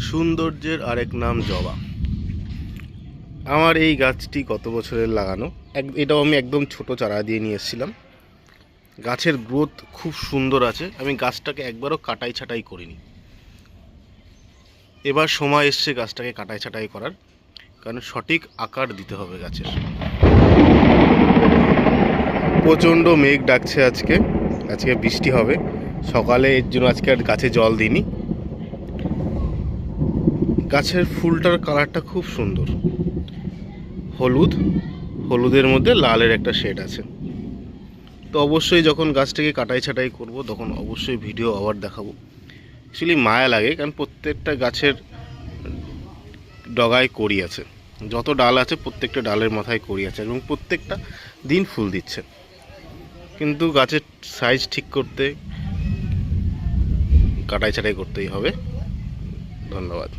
সৌন্দর্যের আরেক নাম জবা। আমার এই গাছটি গত বছরের লাগানো, এটাও আমি একদম ছোট চারা দিয়ে নিয়ে এসেছিলাম। গাছের গ্রোথ খুব সুন্দর আছে, আমি গাছটাকে একবারও কাটাই ছাটাই করিনি। এবার সময় এসছে গাছটাকে কাটাই ছাটাই করার, কারণ সঠিক আকার দিতে হবে গাছের। প্রচণ্ড মেঘ ডাকছে আজকে, আজকে বৃষ্টি হবে সকালে, এর জন্য আজকে আর গাছে জল দিইনি। গাছের ফুলটার কালারটা খুব সুন্দর, হলুদ, হলুদের মধ্যে লালের একটা শেড আছে। তো অবশ্যই যখন গাছটাকে কাটাই ছাটাই করব তখন অবশ্যই ভিডিও আবার দেখাবো। অ্যাকচুয়ালি মায়া লাগে, কারণ প্রত্যেকটা গাছের ডগায় কড়ি আছে, যত ডাল আছে প্রত্যেকটা ডালের মাথায় কড়ি আছে এবং প্রত্যেকটা দিন ফুল দিচ্ছে। কিন্তু গাছের সাইজ ঠিক করতে কাটাই ছাটাই করতেই হবে। ধন্যবাদ।